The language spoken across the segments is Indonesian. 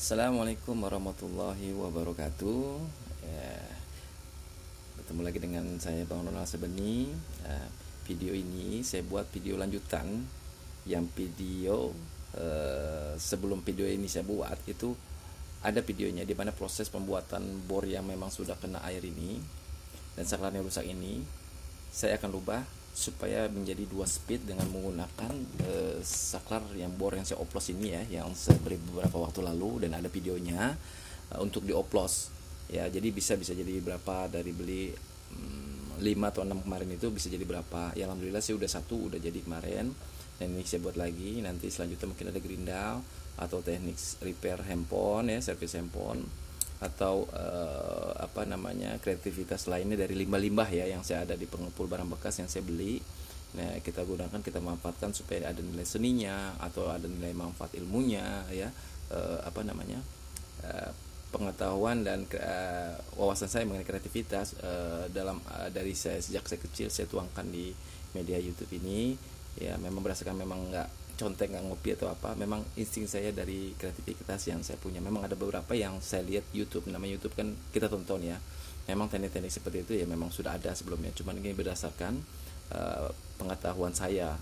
Assalamualaikum warahmatullahi wabarakatuh. Ya, bertemu lagi dengan saya Bang Ronald Sebeni. Video ini saya buat video lanjutan yang sebelum video ini saya buat itu ada videonya di mana proses pembuatan bor yang memang sudah kena air ini dan saklarnya rusak ini saya akan rubah supaya menjadi 2 speed dengan menggunakan saklar yang bor yang saya oplos ini ya, yang saya beri beberapa waktu lalu dan ada videonya untuk dioplos ya. Jadi bisa jadi berapa dari beli 5 atau 6 kemarin itu bisa jadi berapa ya. Alhamdulillah sih udah udah jadi kemarin, dan ini saya buat lagi. Nanti selanjutnya mungkin ada grindal atau teknik repair handphone ya, service handphone, atau kreativitas lainnya dari limbah-limbah ya yang saya ada di pengepul barang bekas yang saya beli. Nah, kita gunakan, kita manfaatkan supaya ada nilai seninya atau ada nilai manfaat ilmunya ya, pengetahuan dan wawasan saya mengenai kreativitas dari sejak saya kecil saya tuangkan di media YouTube ini ya. Memang berdasarkan, memang nggak contek, nggak ngopi atau apa, memang insting saya dari kreativitas yang saya punya. Memang ada beberapa yang saya lihat YouTube, namanya YouTube kan kita tonton ya, memang teknik-teknik seperti itu ya memang sudah ada sebelumnya, cuman ini berdasarkan pengetahuan saya,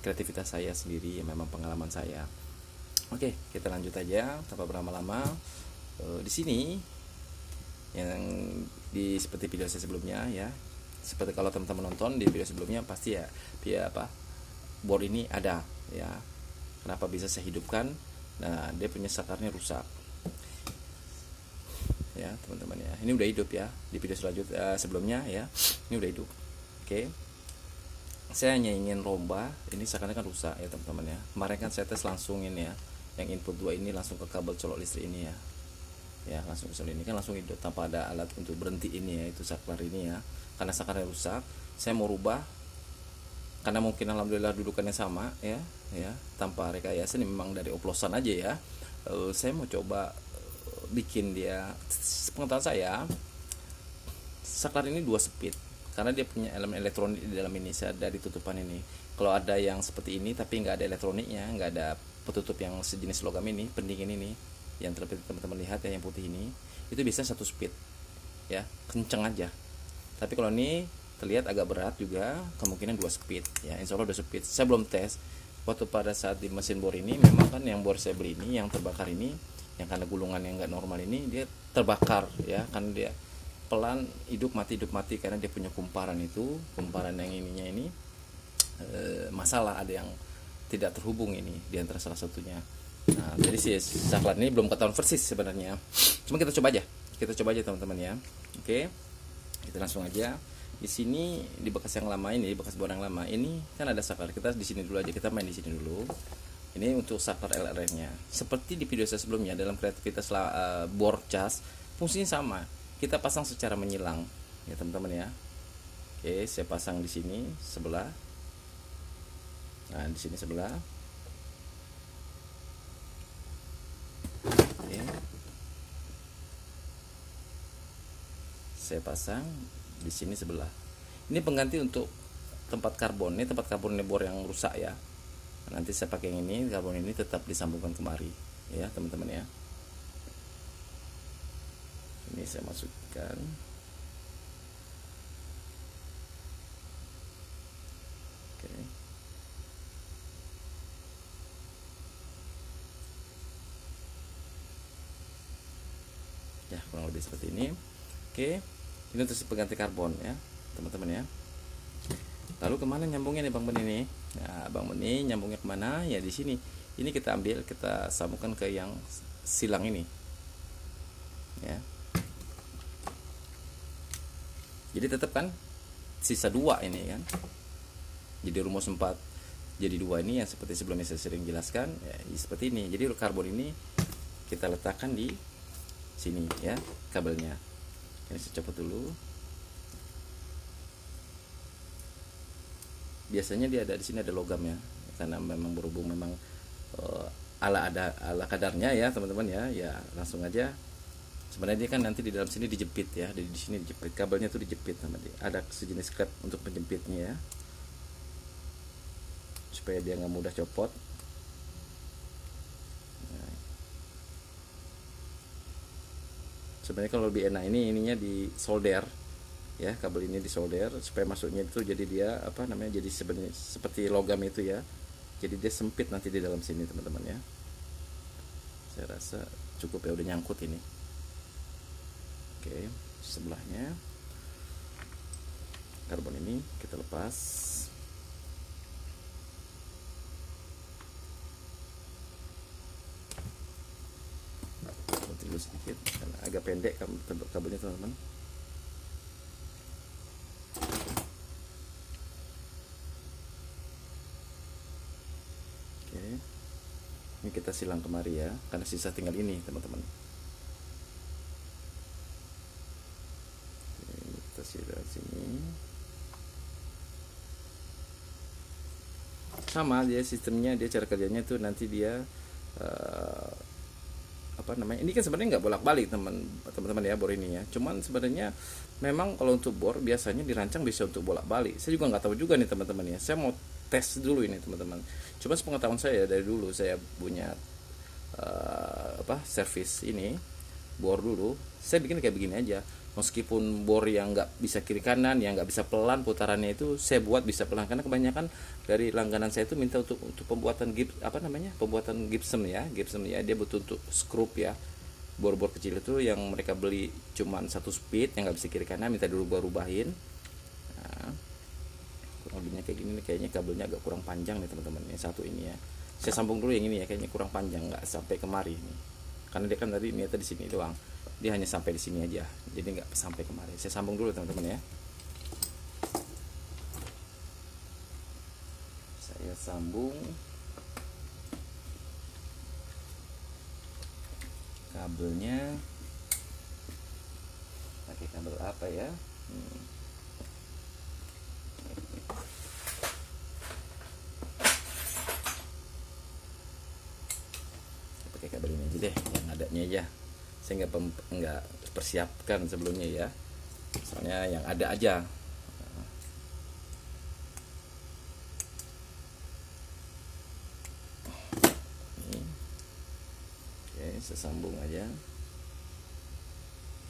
kreativitas saya sendiri ya, memang pengalaman saya. Oke, kita lanjut aja tanpa berlama-lama. Di sini yang seperti video saya sebelumnya ya, seperti kalau teman-teman nonton di video sebelumnya pasti ya bor ini ada ya. Kenapa bisa saya hidupkan? Nah, dia punya saklarnya rusak ya teman-teman ya. Ini udah hidup ya, di video selanjutnya sebelumnya ya, ini udah hidup. Oke, saya hanya ingin rombah ini, saklarnya kan rusak ya teman-teman ya. Kemarin kan saya tes langsung ini ya, yang input 2 ini langsung ke kabel colok listrik ini ya, langsung ke sini ini kan langsung hidup tanpa ada alat untuk berhenti ini ya, itu saklar ini ya. Karena saklarnya rusak, saya mau rubah karena mungkin alhamdulillah dudukannya sama ya tanpa rekayasa. Ini memang dari oplosan aja ya. Saya mau coba bikin dia, pengetahuan saya saklar ini 2 speed karena dia punya elemen elektronik di dalam ini. Saya dari tutupan ini, kalau ada yang seperti ini tapi nggak ada elektroniknya, nggak ada petutup yang sejenis logam ini, pendingin ini yang terlihat teman-teman lihat ya, yang putih ini, itu bisa 1 speed ya, kenceng aja. Tapi kalau ini terlihat agak berat juga, kemungkinan 2 speed ya, insya Allah 2 speed. Saya belum tes waktu pada saat di mesin bor ini. Memang kan yang bor saya beli ini yang terbakar ini, yang karena gulungan yang nggak normal ini, dia terbakar ya, kan dia pelan hidup mati karena dia punya kumparan yang ininya ini masalah, ada yang tidak terhubung ini di antara salah satunya. Nah, jadi si saklar ini belum ketahuan persis sebenarnya, cuma kita coba aja teman-teman ya. Oke, kita langsung aja. Di sini di bekas yang lama ini, bekas bor yang lama ini kan ada saklar. Kita di sini dulu aja, kita main di sini dulu. Ini untuk saklar LRN-nya. Seperti di video saya sebelumnya dalam kreativitas bor cas, fungsinya sama. Kita pasang secara menyilang ya teman-teman ya. Oke, saya pasang di sini sebelah. Nah, di sini sebelah. Oke. Saya pasang di sini sebelah. Ini pengganti untuk tempat karbon. Ini tempat karbon bor yang rusak ya. Nanti saya pakai yang ini, karbon ini tetap disambungkan kemari ya teman-teman ya. Ini saya masukkan. Oke. Ya, kurang lebih seperti ini. Oke. Ini untuk pengganti karbon ya teman-teman ya. Lalu kemana nyambungnya nih Bang Beni nih? Nah, Bang Beni nyambungnya kemana ya? Di sini. Ini kita ambil, kita sambungkan ke yang silang ini ya. Jadi tetap kan sisa 2 ini kan, jadi rumus 4 jadi 2 ini yang seperti sebelumnya saya sering jelaskan ya, seperti ini. Jadi karbon ini kita letakkan di sini ya kabelnya. Ini saya copot dulu. Biasanya dia ada di sini, ada logam ya, karena memang berhubung memang ala kadarnya ya teman-teman ya langsung aja. Sebenarnya dia kan nanti di dalam sini dijepit ya, di sini dijepit, kabelnya tuh dijepit sama dia. Ada sejenis klep untuk penjepitnya ya, supaya dia nggak mudah copot. Nah, Sebenarnya kalau lebih enak ininya di solder ya, kabel ini di solder supaya masuknya itu jadi dia apa namanya, jadi sebenarnya seperti logam itu ya, jadi dia sempit nanti di dalam sini teman-teman ya. Saya rasa cukup ya, udah nyangkut ini. Oke, sebelahnya karbon ini kita lepas. Dulu sedikit karena agak pendek kabelnya teman-teman. Oke, ini kita silang kemari ya, karena sisa tinggal ini teman-teman. Ini kita silang sini. Sama dia sistemnya, dia cara kerjanya tuh nanti dia apa namanya, ini kan sebenarnya nggak bolak-balik teman-teman ya bor ini ya, cuman sebenarnya memang kalau untuk bor biasanya dirancang bisa untuk bolak-balik. Saya juga nggak tahu juga nih teman-teman ya, saya mau tes dulu ini teman-teman. Cuma sepengetahuan saya dari dulu saya punya servis ini bor dulu, saya bikin kayak begini aja. Meskipun bor yang nggak bisa kiri kanan, yang nggak bisa pelan putarannya itu, saya buat bisa pelan karena kebanyakan dari langganan saya itu minta untuk pembuatan pembuatan gypsum ya, dia butuh untuk skrup ya. Bor-bor kecil itu yang mereka beli cuman satu speed yang nggak bisa kiri kanan, minta dirubah-rubahin. Nah, kurang lebihnya kayak gini nih, kayaknya kabelnya agak kurang panjang nih teman-teman. Yang satu ini ya, saya sambung dulu yang ini ya, kayaknya kurang panjang, nggak sampai kemari nih. Karena dia kan tadi niatnya di sini doang, dia hanya sampai di sini aja, jadi nggak sampai kemari. Saya sambung dulu teman-teman ya. Saya sambung kabelnya pakai kabel apa ya, pakai kabel ini aja deh, yang adanya aja. Saya nggak persiapkan sebelumnya ya, soalnya yang ada aja. Oke, saya sambung aja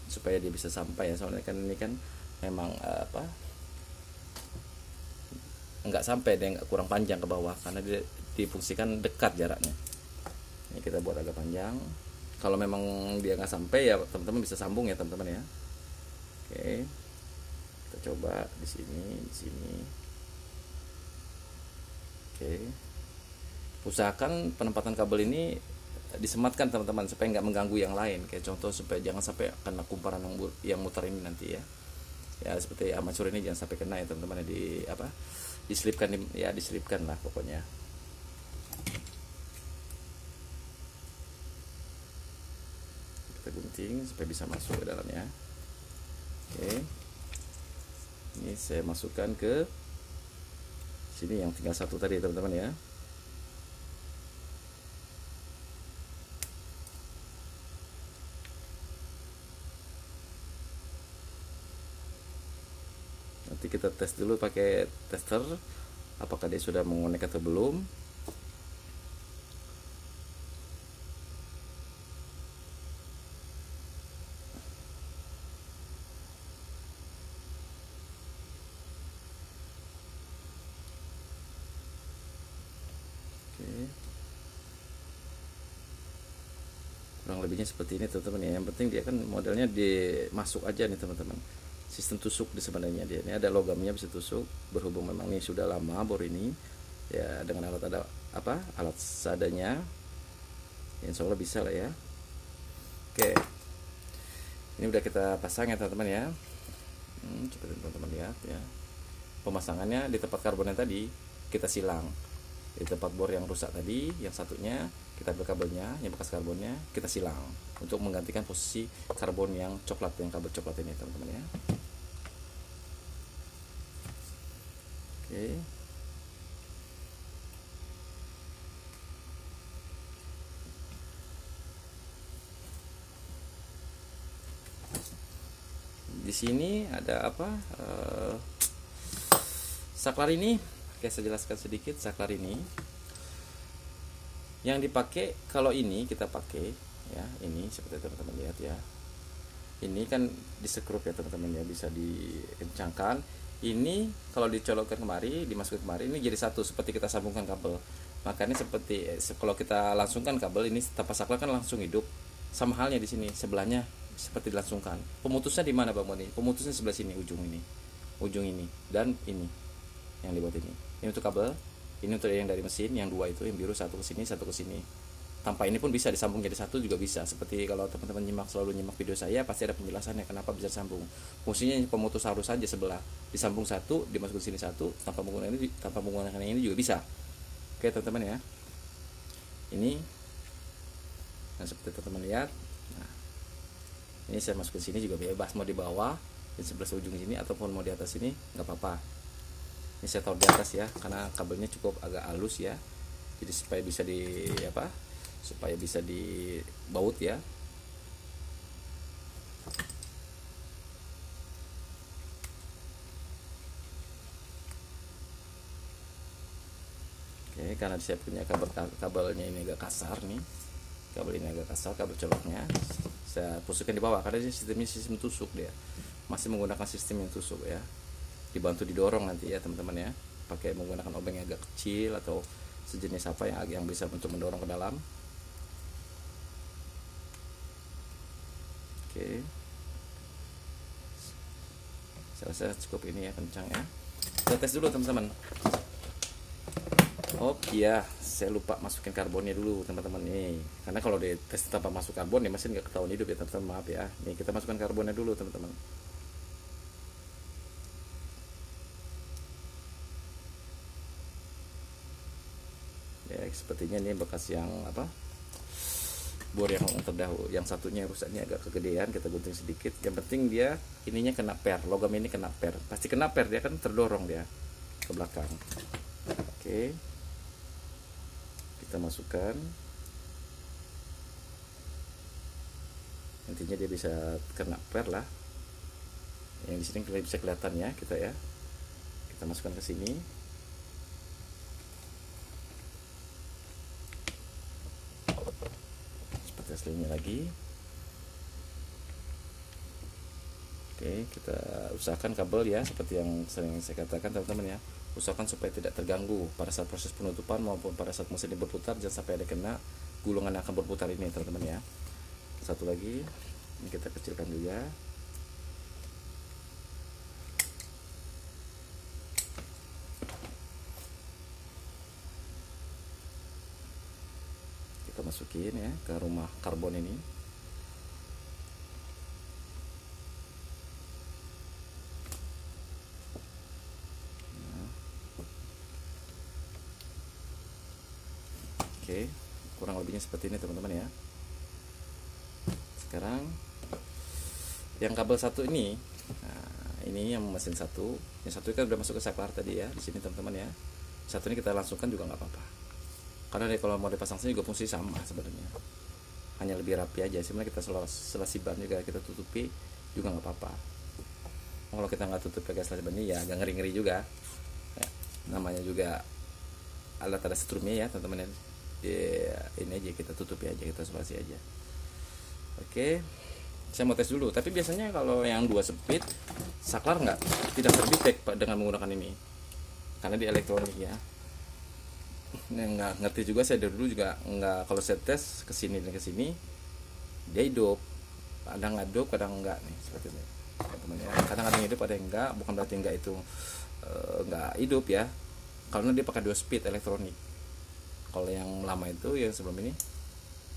supaya dia bisa sampai ya, soalnya kan ini kan memang nggak sampai, dia nggak kurang panjang ke bawah karena dia difungsikan dekat jaraknya. Ini kita buat agak panjang. Kalau memang dia nggak sampai ya teman-teman bisa sambung ya teman-teman ya. Oke, kita coba di sini. Oke, usahakan penempatan kabel ini disematkan teman-teman supaya nggak mengganggu yang lain. Kayak contoh supaya jangan sampai kena kumparan yang muter ini nanti ya. Ya seperti armatur ini jangan sampai kena ya teman-teman ya, diselipkan lah pokoknya. Kita gunting supaya bisa masuk ke dalamnya. Oke, ini saya masukkan ke sini yang tinggal satu tadi teman-teman ya. Nanti kita tes dulu pakai tester apakah dia sudah mengonek atau belum. Kurang lebihnya seperti ini teman-teman ya. Yang penting dia kan modelnya dimasuk aja nih teman-teman. Sistem tusuk di sebenarnya dia. Ini ada logamnya bisa tusuk. Berhubung memang ini sudah lama bor ini ya, dengan alat seadanya, insya Allah bisa lah ya. Oke, ini udah kita pasang ya teman-teman ya. Coba teman-teman lihat ya, pemasangannya di tempat karbonnya tadi kita silang. Di tempat bor yang rusak tadi, yang satunya kita ambil kabelnya, yang bekas karbonnya kita silang untuk menggantikan posisi karbon yang coklat, yang kabel coklat ini teman-teman ya. Oke, di sini ada saklar ini. Oke, saya jelaskan sedikit. Saklar ini yang dipakai, kalau ini kita pakai ya, ini seperti teman-teman lihat ya, ini kan di skrup ya teman-teman ya, bisa dikencangkan. Ini kalau dicolokkan kemari, dimasukkan kemari, ini jadi satu seperti kita sambungkan kabel. Makanya seperti kalau kita langsungkan kabel ini tanpa saklar kan langsung hidup. Sama halnya di sini sebelahnya seperti dilangsungkan. Pemutusnya di mana Bang Boni? Pemutusnya sebelah sini, ujung ini dan ini yang dibuat ini. Ini untuk kabel, ini untuk yang dari mesin, yang dua itu yang biru, satu ke sini, satu ke sini. Tanpa ini pun bisa disambung jadi satu juga bisa. Seperti kalau teman-teman selalu nyimak video saya, pasti ada penjelasannya kenapa bisa disambung. Fungsinya pemutus arus saja sebelah, disambung satu, dimasukin sini satu, tanpa menggunakan ini juga bisa. Oke teman-teman ya, ini nah seperti teman-teman lihat. Nah, ini saya masukin sini juga bebas, mau di bawah di sebelah ujung sini ataupun mau di atas sini nggak apa-apa. Ini saya taruh di atas ya, karena kabelnya cukup agak halus ya, jadi supaya bisa dibaut ya. Oke, karena saya punya kabelnya ini agak kasar nih, kabel coloknya saya pusukkan di bawah karena sistem tusuk, dia masih menggunakan sistem yang tusuk ya, dibantu didorong nanti ya teman-teman ya, pakai menggunakan obeng yang agak kecil atau sejenis apa yang bisa untuk mendorong ke dalam. Oke, saya rasa cukup ini ya, kencang ya. Kita tes dulu teman-teman. Oh iya, saya lupa masukin karbonnya dulu teman-teman nih, karena kalau di tes tanpa masuk karbon ya mesin nggak ketahuan hidup ya teman-teman, maaf ya. Nih kita masukkan karbonnya dulu teman-teman. Ya sepertinya ini bekas yang bor yang terdahulu, yang satunya rusaknya agak kegedean, kita gunting sedikit. Yang penting dia ininya kena per, logam ini kena per, pasti kena per, dia kan terdorong dia ke belakang. Oke, kita masukkan, intinya dia bisa kena per lah. Yang di sini bisa kelihatan ya kita masukkan ke sini. Seperti aslinya lagi. Oke, kita usahakan kabel ya, seperti yang sering saya katakan teman-teman ya, usahakan supaya tidak terganggu pada saat proses penutupan maupun pada saat mesin berputar, jangan sampai ada kena gulungan yang akan berputar ini teman-teman ya. Satu lagi, ini kita kecilkan juga. Kita masukin ya ke rumah karbon ini. Oke, kurang lebihnya seperti ini teman-teman ya. Sekarang yang kabel satu ini, nah, ini yang mesin satu, yang satu kan udah masuk ke saklar tadi ya, di sini teman-teman ya. Satu ini kita langsungkan juga nggak apa-apa, karena kalau mau dipasang sini juga fungsi sama sebenarnya, hanya lebih rapi aja. Sebenarnya kita selasi ban juga kita tutupi juga nggak apa-apa. Kalau kita nggak tutup pakai selasi ban ini ya agak ngeri-ngeri juga ya, namanya juga alat ada setrumnya ya teman-teman ya. Ini aja kita tutupi aja, kita selasi aja. Oke, saya mau tes dulu. Tapi biasanya kalau yang 2 speed saklar tidak terdetek dengan menggunakan ini, karena di elektronik ya. Nggak ngerti juga saya dari dulu juga nggak, kalau saya tes kesini dan kesini dia hidup, kadang hidup kadang enggak nih, seperti ini teman-teman ya. Kadang-kadang hidup, ada yang enggak, bukan berarti enggak itu enggak hidup ya, karena dia pakai 2 speed elektronik. Kalau yang lama itu yang sebelum ini,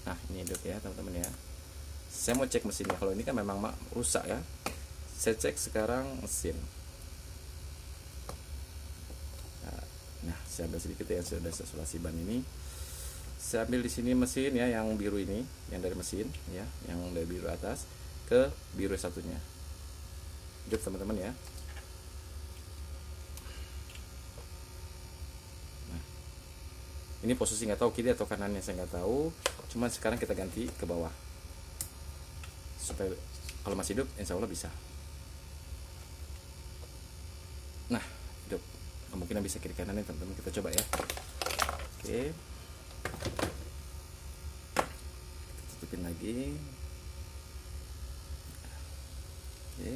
nah ini hidup ya teman-teman ya. Saya mau cek mesinnya, kalau ini kan memang rusak ya. Saya cek sekarang mesin. Nah, saya ambil sedikit ya, sudah selasi ban ini. Saya ambil di sini mesin ya, yang biru ini, yang dari mesin ya, yang dari biru atas ke biru satunya. Hidup teman-teman ya. Ini posisi nggak tahu kiri atau kanannya, saya nggak tahu. Cuman sekarang kita ganti ke bawah supaya kalau masih hidup insya Allah bisa. Nah hidup, kemungkinan bisa kiri kanan nih teman-teman, kita coba ya. Oke, kita tutupin lagi. Oke.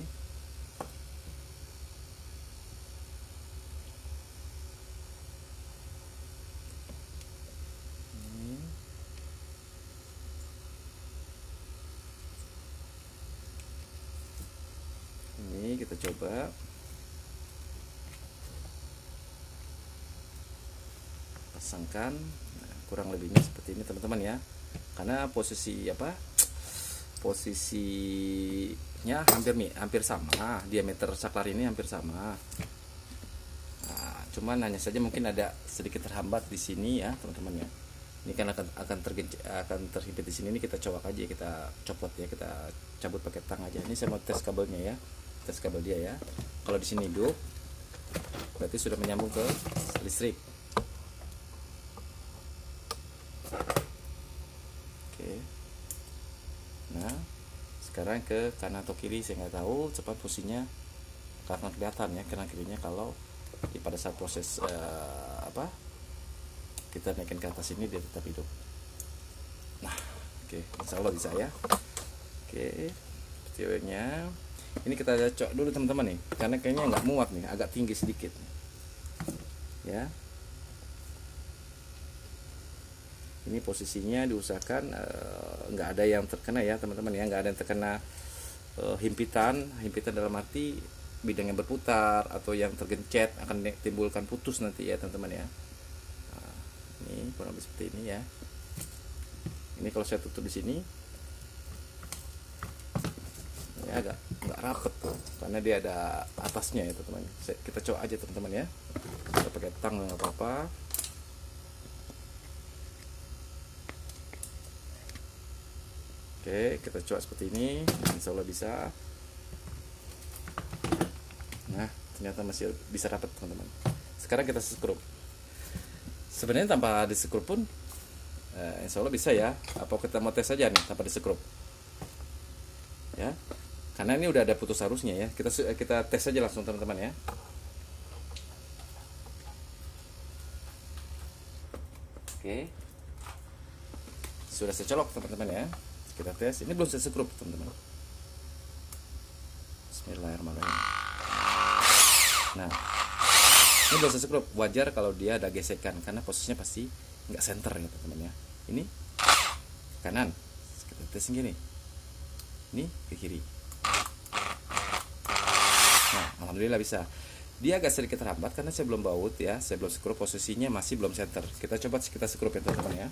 Ini kita coba pasangkan. Nah, kurang lebihnya seperti ini teman-teman ya, karena posisinya hampir sama, diameter saklar ini hampir sama. Nah, cuman hanya saja mungkin ada sedikit terhambat di sini ya teman-teman ya. Ini kan akan terhimpit di sini. Ini kita colok aja, kita copot ya, kita cabut pakai tang aja. Ini saya mau tes kabelnya ya, tes kabel dia ya. Kalau di sini hidup, berarti sudah menyambung ke listrik. Oke. Nah, sekarang ke kanan atau kiri saya nggak tahu cepat posisinya, karena kelihatan ya kanan kirinya kalau pada saat proses kita naikin ke atas ini dia tetap hidup. Nah, oke, insya Allah bisa ya. Oke, videonya ini kita cocok dulu teman-teman nih, karena kayaknya nggak muat nih, agak tinggi sedikit ya. Ini posisinya diusahakan nggak ada yang terkena ya teman-teman ya, nggak ada yang terkena himpitan dalam arti bidang yang berputar atau yang tergencet akan timbulkan putus nanti ya teman-teman ya. Nah, ini kurang lebih seperti ini ya. Ini kalau saya tutup di sini ya agak nggak rapet tuh, karena dia ada atasnya ya teman-teman. Kita coba aja teman-teman ya, kita pakai tang nggak apa-apa. Oke, kita coba seperti ini, insya Allah bisa. Nah, ternyata masih bisa dapat teman-teman. Sekarang kita skrup. Sebenarnya tanpa diskrup pun insya Allah bisa ya. Apa kita mau tes saja nih tanpa diskrup ya, karena ini udah ada putus arusnya ya. Kita tes saja langsung teman-teman ya. Oke, sudah saya colok teman-teman ya. Kita tes. Ini belum saya skrup teman-teman. Bismillahirrahmanirrahim. Nah, ini belum saya skrup. Wajar kalau dia ada gesekan, karena posisinya pasti nggak center ya teman-teman ya. Ini kanan, kita tes gini. Ini ke kiri. Nah, alhamdulillah bisa. Dia agak sedikit terhambat karena saya belum baut ya, saya belum skrup, posisinya masih belum center. Kita coba kita skrup ya teman-teman ya.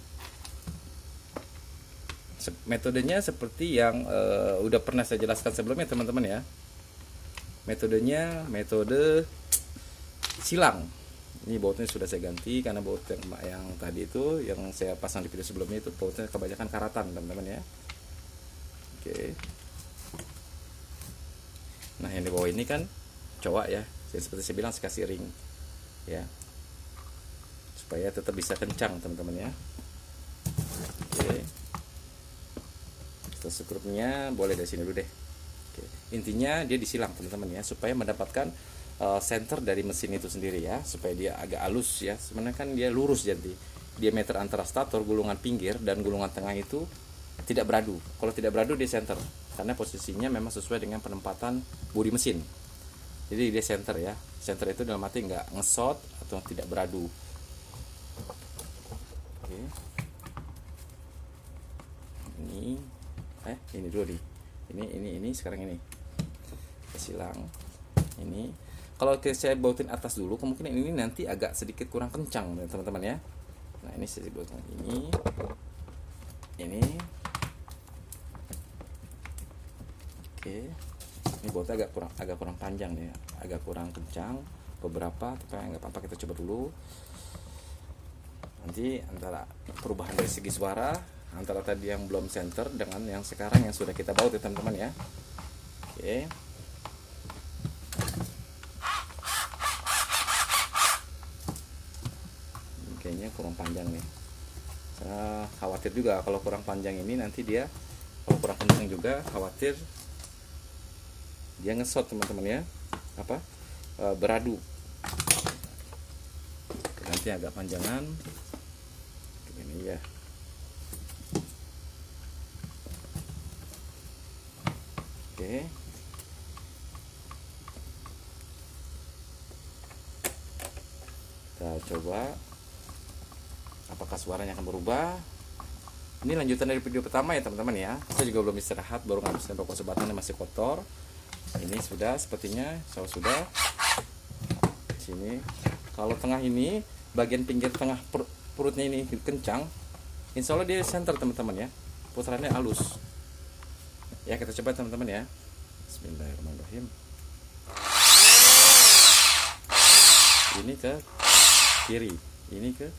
Metodenya seperti yang udah pernah saya jelaskan sebelumnya teman-teman ya. Metode silang. Ini bautnya sudah saya ganti, karena baut yang tadi itu yang saya pasang di video sebelumnya itu bautnya kebanyakan karatan teman-teman ya. Oke. Nah, yang di bawah ini kan cowok ya, seperti saya bilang saya kasih ring ya, supaya tetap bisa kencang teman-teman ya. Oke, kita skrupnya boleh dari sini dulu deh. Oke. Intinya dia disilang teman-teman ya, supaya mendapatkan center dari mesin itu sendiri ya, supaya dia agak halus ya. Sebenarnya kan dia lurus, jadi diameter antara stator, gulungan pinggir dan gulungan tengah itu tidak beradu. Kalau tidak beradu dia center, karena posisinya memang sesuai dengan penempatan bodi mesin. Jadi dia center ya. Center itu dalam arti nggak ngesot atau tidak beradu. Oke. Ini dulu nih. Ini sekarang ini. Silang. Ini. Kalau saya bautin atas dulu, kemungkinan ini nanti agak sedikit kurang kencang teman-teman ya. Nah, ini saya bautin ini. Oke, ini bautnya agak kurang panjang nih, agak kurang kencang beberapa, tapi nggak apa-apa, kita coba dulu. Nanti antara perubahan dari segi suara antara tadi yang belum center dengan yang sekarang yang sudah kita baut ya teman-teman ya. Oke. Ini kayaknya kurang panjang nih. Saya khawatir juga kalau kurang panjang ini nanti dia, kalau kurang kencang juga khawatir dia ngesot teman-teman ya, beradu. Nanti agak panjangan ini ya. Oke, coba apakah suaranya akan berubah. Ini lanjutan dari video pertama ya teman-teman ya. Saya juga belum istirahat, baru ngabisin rokok sebatang yang masih kotor. Ini sudah sepertinya saya sudah sini. Kalau tengah ini bagian pinggir tengah perutnya ini kencang, insya Allah dia center teman-teman ya, putarannya halus ya. Kita coba teman-teman ya. Bismillahirrahmanirrahim. Ini ke kiri, ini ke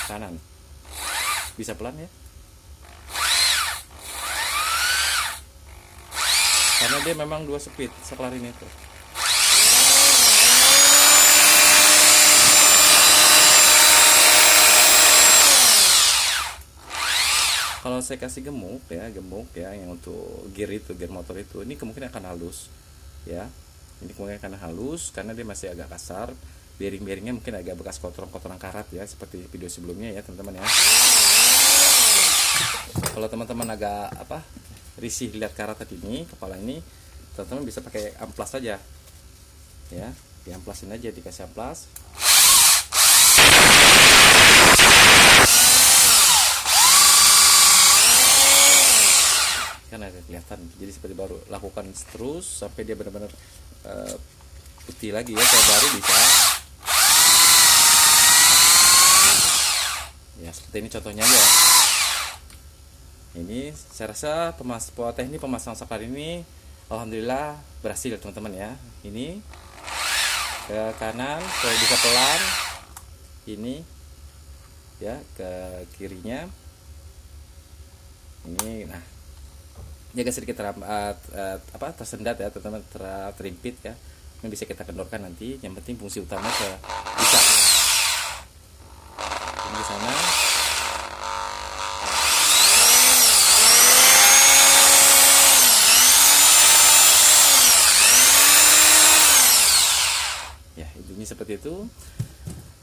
kanan. Bisa pelan ya, karena dia memang 2 speed sekelar ini tuh. Kalau saya kasih gemuk ya yang untuk gear itu, gear motor itu, ini kemungkinan akan halus ya. Ini kemungkinan akan halus karena dia masih agak kasar. Bearing-bearingnya mungkin agak bekas kotoran-kotoran karat ya, seperti video sebelumnya ya teman-teman ya. Kalau teman-teman agak risih lihat karat tadi ini, kepala ini, teman-teman bisa pakai amplas saja ya, diamplasin aja, dikasih amplas. Kan agak kelihatan, jadi seperti baru. Lakukan terus sampai dia benar-benar putih lagi ya, kayak baru bisa ya. Seperti ini contohnya aja. Ini saya rasa teknik pemasang saklar ini alhamdulillah berhasil teman-teman ya. Ini ke kanan, kalau bisa pelan, ini ya ke kirinya ini. Nah, jaga sedikit tersendat ya teman-teman, terimpit ya. Ini bisa kita kendorkan nanti. Yang penting fungsi utama bisa ini di sana. Ya, intinya seperti itu.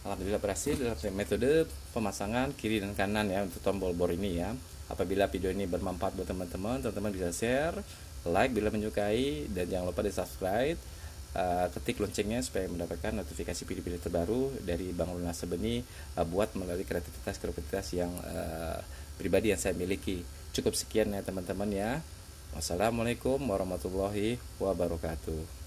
Alhamdulillah berhasil dalam metode pemasangan kiri dan kanan ya untuk tombol bor ini ya. Apabila video ini bermanfaat buat teman-teman bisa share, like bila menyukai, dan jangan lupa di subscribe, ketik loncengnya supaya mendapatkan notifikasi video-video terbaru dari Bang Luna Sebeni, buat melalui kreativitas yang pribadi yang saya miliki. Cukup sekian ya teman-teman ya. Wassalamualaikum warahmatullahi wabarakatuh.